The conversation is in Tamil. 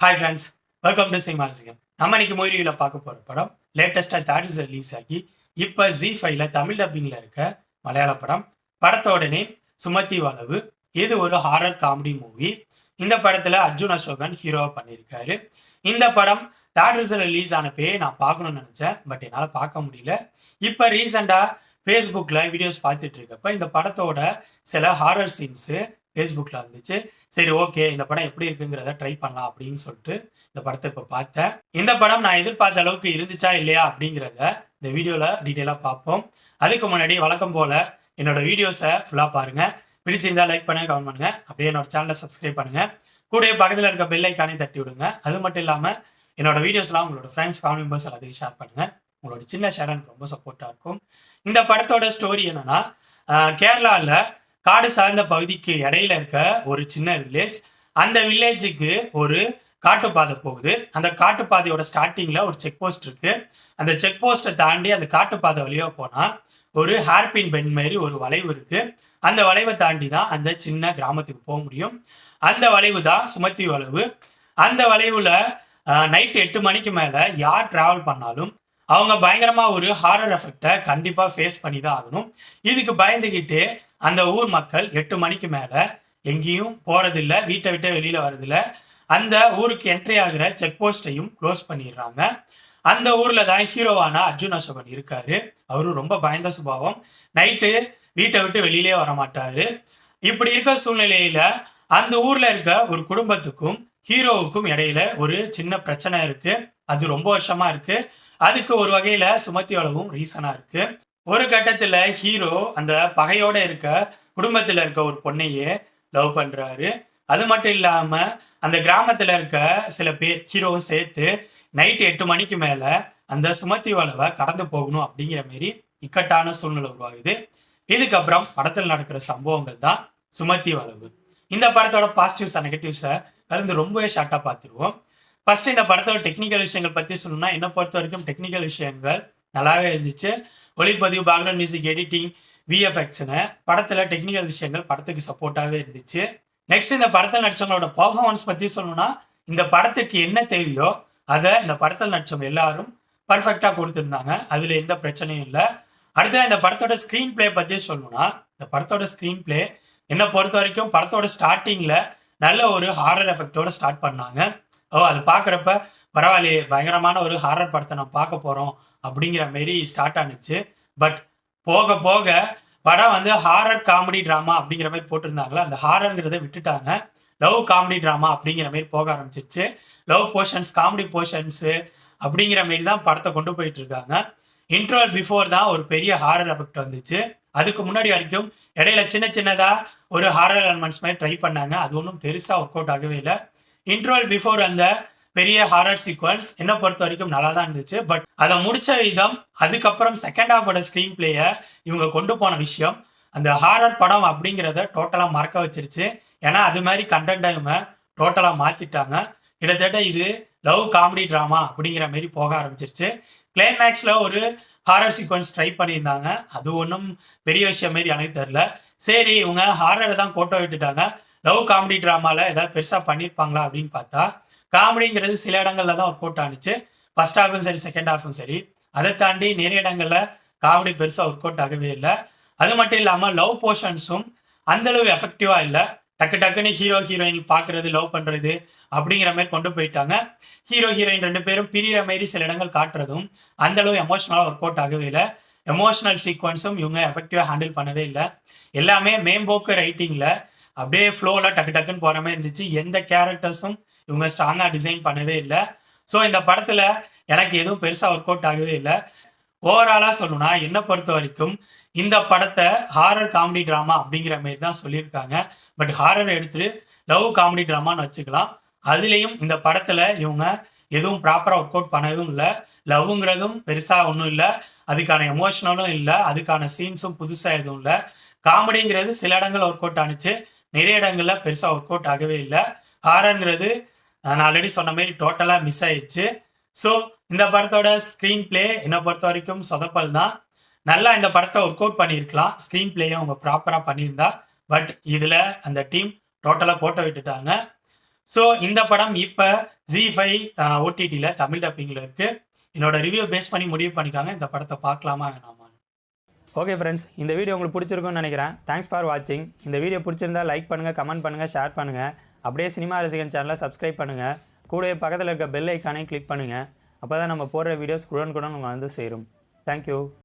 Hi friends, welcome to cinema ரசிகன். நம்ம இன்னைக்கு மூவியில் பார்க்க போகிற படம் லேட்டஸ்டாக தேட்டர்ஸ் ரிலீஸ் ஆகி இப்போ ஜி5ல தமிழ் டப்பிங்கில் இருக்க மலையாள படம். படத்தோட நேம் சுமதி வளவு. இது ஒரு ஹாரர் காமெடி மூவி. இந்த படத்தில் அர்ஜுன் அசோகன் ஹீரோவாக பண்ணியிருக்காரு. இந்த படம் தேட்டர்ஸ் ரிலீஸ் ஆனப்பே நான் பார்க்கணும்னு நினச்சேன், பட் என்னால் பார்க்க முடியல. இப்போ ரீசெண்டாக ஃபேஸ்புக்கில் வீடியோஸ் பார்த்துட்டு இருக்கப்ப இந்த படத்தோட சில ஹாரர் சீன்ஸு ஃபேஸ்புக்கில் வந்துச்சு. சரி, ஓகே, இந்த படம் எப்படி இருக்குங்கிறத ட்ரை பண்ணலாம் அப்படின்னு சொல்லிட்டு இந்த படத்தை இப்போ பார்த்தேன். இந்த படம் நான் எதிர்பார்த்த அளவுக்கு இருந்துச்சா இல்லையா அப்படிங்கிறத இந்த வீடியோவில் டீட்டெயிலாக பார்ப்போம். அதுக்கு முன்னாடி வழக்கம் போல் என்னோட வீடியோஸை ஃபுல்லாக பாருங்கள். பிடிச்சிருந்தா லைக் பண்ணுங்கள், கமெண்ட் பண்ணுங்கள். அப்படியே என்னோட சேனலை சப்ஸ்கிரைப் பண்ணுங்கள். கூட பக்கத்தில் இருக்க பெல் ஐக்கானே தட்டி விடுங்க. அது மட்டும் இல்லாமல் என்னோட வீடியோஸ்லாம் உங்களோட ஃப்ரெண்ட்ஸ், ஃபேமிலி மெம்பர்ஸ் எல்லாத்தையும் ஷேர் பண்ணுங்கள். உங்களோட சின்ன ஷேர் எனக்கு ரொம்ப சப்போர்ட்டாக இருக்கும். இந்த படத்தோட ஸ்டோரி என்னன்னா, கேரளாவில் காடு சார்ந்த பகுதிக்கு இடையில இருக்க ஒரு சின்ன வில்லேஜ். அந்த வில்லேஜுக்கு ஒரு காட்டுப்பாதை போகுது. அந்த காட்டுப்பாதையோட ஸ்டார்டிங்ல ஒரு செக் போஸ்ட் இருக்கு. அந்த செக் போஸ்ட்டை தாண்டி அந்த காட்டுப்பாதை வழியா போனா ஒரு ஹேர்பின் பெண்ட் மாதிரி ஒரு வளைவு இருக்கு. அந்த வளைவை தாண்டி தான் அந்த சின்ன கிராமத்துக்கு போக முடியும். அந்த வளைவு தான் சுமதி வளைவு. அந்த வளைவுல நைட் 8 மணிக்கு மேல யார் டிராவல் பண்ணாலும் அவங்க பயங்கரமா ஒரு ஹாரர் எஃபெக்டை கண்டிப்பா ஃபேஸ் பண்ணி தான் ஆகணும். இதுக்கு பயந்துகிட்டு அந்த ஊர் மக்கள் 8 மணிக்கு மேல எங்கேயும் போறதில்லை, வீட்டை விட்டு வெளியில வரதில்லை. அந்த ஊருக்கு என்ட்ரி ஆகிற செக் போஸ்டையும் க்ளோஸ் பண்ணிடுறாங்க. அந்த ஊர்ல தான் ஹீரோவான அர்ஜுன் அசோகன் இருக்காரு. அவரு ரொம்ப பயந்த சுபாவம். நைட்டு வீட்டை விட்டு வெளியிலே வர மாட்டாரு. இப்படி இருக்க சூழ்நிலையில அந்த ஊர்ல இருக்க ஒரு குடும்பத்துக்கும் ஹீரோவுக்கும் இடையில ஒரு சின்ன பிரச்சனை இருக்கு. அது ரொம்ப வருஷமா இருக்கு. அதுக்கு ஒரு வகையில சுமதி வளவும் ரீசனா இருக்கு. ஒரு கட்டத்துல ஹீரோ அந்த பகையோட இருக்க குடும்பத்துல இருக்க ஒரு பொண்ணையே லவ் பண்றாரு. அது மட்டும் இல்லாம அந்த கிராமத்துல இருக்க சில பேர் ஹீரோவும் சேர்த்து நைட் 8 மணிக்கு மேல அந்த சுமதி வளவை கடந்து போகணும் அப்படிங்கிற மாதிரி இக்கட்டான சூழ்நிலை உருவாகுது. இதுக்கப்புறம் படத்தில் நடக்கிற சம்பவங்கள் தான் சுமதி வளவு. இந்த படத்தோட பாசிட்டிவ்ஸ் நெகட்டிவ்ஸை கலந்து ரொம்பவே ஷார்ட்டா பார்த்துருவோம். ஃபர்ஸ்ட் இந்த படத்தோட டெக்னிக்கல் விஷயங்கள் பத்தி சொல்லணும்னா, என்னை பொறுத்த வரைக்கும் டெக்னிக்கல் விஷயங்கள் நல்லாவே இருந்துச்சு. ஒளிப்பதிவு, பேக்ரவுண்ட் மியூசிக், எடிட்டிங், விஎஃப்எக்ஸ்னு படத்துல டெக்னிக்கல் விஷயங்கள் படத்துக்கு சப்போர்ட்டாகவே இருந்துச்சு. நெக்ஸ்ட் இந்த படத்தில் நடிச்சவங்களோட பர்ஃபார்மன்ஸ் பத்தி சொல்லணும்னா, இந்த படத்துக்கு என்ன தேவையோ அதை இந்த படத்தில் நடிச்சவங்க எல்லாரும் பர்ஃபெக்டா கொடுத்துருந்தாங்க. அதுல எந்த பிரச்சனையும் இல்லை. அடுத்த இந்த படத்தோட ஸ்கிரீன் பிளே பத்தி சொல்லணும்னா, இந்த படத்தோட ஸ்கிரீன் பிளே என்னை பொறுத்த வரைக்கும் படத்தோட ஸ்டார்டிங்ல நல்ல ஒரு ஹாரர் எஃபெக்டோட ஸ்டார்ட் பண்ணாங்க. அது பார்க்குறப்ப பரவாயில்லையே, பயங்கரமான ஒரு ஹாரர் படத்தை நம்ம பார்க்க போறோம் அப்படிங்கிற மாரி ஸ்டார்ட் ஆனிச்சு. பட் போக போக படம் வந்து ஹாரர் காமெடி ட்ராமா அப்படிங்கிற மாதிரி போட்டிருந்தாங்களா, அந்த ஹாரர்ங்கிறத விட்டுட்டாங்க. லவ் காமெடி ட்ராமா அப்படிங்கிற மாதிரி போக ஆரம்பிச்சிருச்சு. லவ் போர்ஷன்ஸ், காமெடி போர்ஷன்ஸு அப்படிங்கிற மாரி தான் படத்தை கொண்டு போயிட்டு இருக்காங்க. இன்ட்ரோல் பிஃபோர் தான் ஒரு பெரிய ஹாரர் எஃபெக்ட் வந்துச்சு. அதுக்கு முன்னாடி வரைக்கும் இடையில சின்ன சின்னதா ஒரு ஹாரர் எலமெண்ட்ஸ் மாதிரி ட்ரை பண்ணாங்க. அது ஒன்றும் பெருசா ஒர்க் அவுட் ஆகவே இல்லை. இன்ட்ரோல் பிஃபோர் அந்த பெரிய ஹாரர் சீக்வன்ஸ் என்னை பொறுத்த வரைக்கும் நல்லா தான் இருந்துச்சு. பட் அதை முடிச்ச விதம், அதுக்கப்புறம் செகண்ட் ஹாஃபோட ஸ்க்ரீன் பிளேயை இவங்க கொண்டு போன விஷயம் அந்த ஹாரர் படம் அப்படிங்கிறத டோட்டலா மறக்க வச்சிருச்சு. ஏன்னா அது மாதிரி கண்டென்ட்டை இவங்க டோட்டலா மாத்திட்டாங்க. கிட்டத்தட்ட இது லவ் காமெடி ட்ராமா அப்படிங்கிற மாதிரி போக ஆரம்பிச்சிருச்சு. கிளைமேக்ஸ்ல ஒரு ஹாரர் சீக்வன்ஸ் ட்ரை பண்ணியிருந்தாங்க. அது ஒன்றும் பெரிய விஷயம் மாரி எனக்கு தெரியல. சரி, இவங்க ஹாரரை தான் கோட்டை விட்டுட்டாங்க, லவ் காமெடி ட்ராமால ஏதாவது பெருசா பண்ணியிருப்பாங்களா அப்படின்னு பார்த்தா, காமெடிங்கிறது சில இடங்கள்ல தான் ஒர்க் அவுட் ஆனிச்சு. ஃபர்ஸ்ட் ஹாஃபும் சரி, செகண்ட் ஹாஃபும் சரி. அதை தாண்டி நிறைய இடங்கள்ல காமெடி பெருசா ஒர்க் அவுட் ஆகவே இல்லை. அது மட்டும் இல்லாம லவ் போர்ஷன்ஸும் அந்த அளவு எஃபெக்டிவா இல்லை. டக்கு டக்குன்னு ஹீரோ ஹீரோயின் பார்க்கறது, லவ் பண்றது அப்படிங்கிற மாதிரி கொண்டு போயிட்டாங்க. ஹீரோ ஹீரோயின் 2 பேரும் பிரிகிற மாதிரி சில இடங்கள் காட்டுறதும் அந்த அளவு எமோஷனலா ஒர்க் அவுட் ஆகவே இல்லை. எமோஷனல் சீக்வன்ஸும் இவங்க எஃபெக்டிவா ஹேண்டில் பண்ணவே இல்லை. எல்லாமே மேம்போக்கு ரைட்டிங்ல அப்படியே ஃப்ளோல டக்கு டக்குன்னு போற மாதிரி இருந்துச்சு. எந்த கேரக்டர்ஸும் இவங்க ஸ்ட்ராங்கா டிசைன் பண்ணவே இல்லை. ஸோ இந்த படத்துல எனக்கு எதுவும் பெருசா ஒர்க் அவுட் ஆகவே இல்லை. ஓவராலா சொல்லணும்னா, என்னை பொறுத்த வரைக்கும் இந்த படத்தை ஹாரர் காமெடி ட்ராமா அப்படிங்கிற மாதிரி தான் சொல்லியிருக்காங்க. பட் ஹாரர் எடுத்துட்டு லவ் காமெடி ட்ராமான்னு வச்சுக்கலாம். அதுலேயும் இந்த படத்துல இவங்க எதுவும் ப்ராப்பரா ஒர்க் அவுட் பண்ணவும் இல்லை. லவ்ங்கிறதும் பெருசா ஒன்றும் இல்லை, அதுக்கான எமோஷனலும் இல்லை, அதுக்கான சீன்ஸும் புதுசா எதுவும் இல்லை. காமெடிங்கிறது சில இடங்கள்ல ஒர்க் அவுட் ஆனிச்சு, நிறைய இடங்கள்ல பெருசா ஒர்க் அவுட் ஆகவே இல்லை. ஹாரர்ங்கிறது நான் ஆல்ரெடி சொன்ன மாதிரி டோட்டலா மிஸ் ஆயிடுச்சு. ஸோ இந்த படத்தோட ஸ்க்ரீன் பிளே என்னை பொறுத்த வரைக்கும் சொதப்பல் தான். நல்லா இந்த படத்தை ஒர்க் அவுட் பண்ணியிருக்கலாம், ஸ்க்ரீன் பிளேயும் அவங்க ப்ராப்பரா பண்ணியிருந்தா. பட் இதுல அந்த டீம் டோட்டலா கோட்டை விட்டுட்டாங்க. ஸோ இந்த படம் இப்போ ஜி5 ஓடிடியில் தமிழ் டப்பிங்கில் இருக்குது. என்னோட ரிவ்யூ பேஸ் பண்ணி முடிவு பண்ணிக்காங்க இந்த படத்தை பார்க்கலாமா வேணாமா. ஓகே ஃப்ரெண்ட்ஸ், இந்த வீடியோ உங்களுக்கு பிடிச்சிருக்கும்னு நினைக்கிறேன். தேங்க்ஸ் ஃபார் வாட்சிங். இந்த வீடியோ பிடிச்சிருந்தா லைக் பண்ணுங்கள், கமெண்ட் பண்ணுங்கள், ஷேர் பண்ணுங்கள். அப்படியே சினிமா ரசிகன் சேனலை சப்ஸ்கிரைப் பண்ணுங்கள். கூடவே பக்கத்தில் இருக்க பெல் ஐக்கானையும் கிளிக் பண்ணுங்கள். அப்போ தான் நம்ம போடுற வீடியோஸ் உடனுக்குடன் உங்களுக்கு வந்து சேரும். தேங்க்யூ.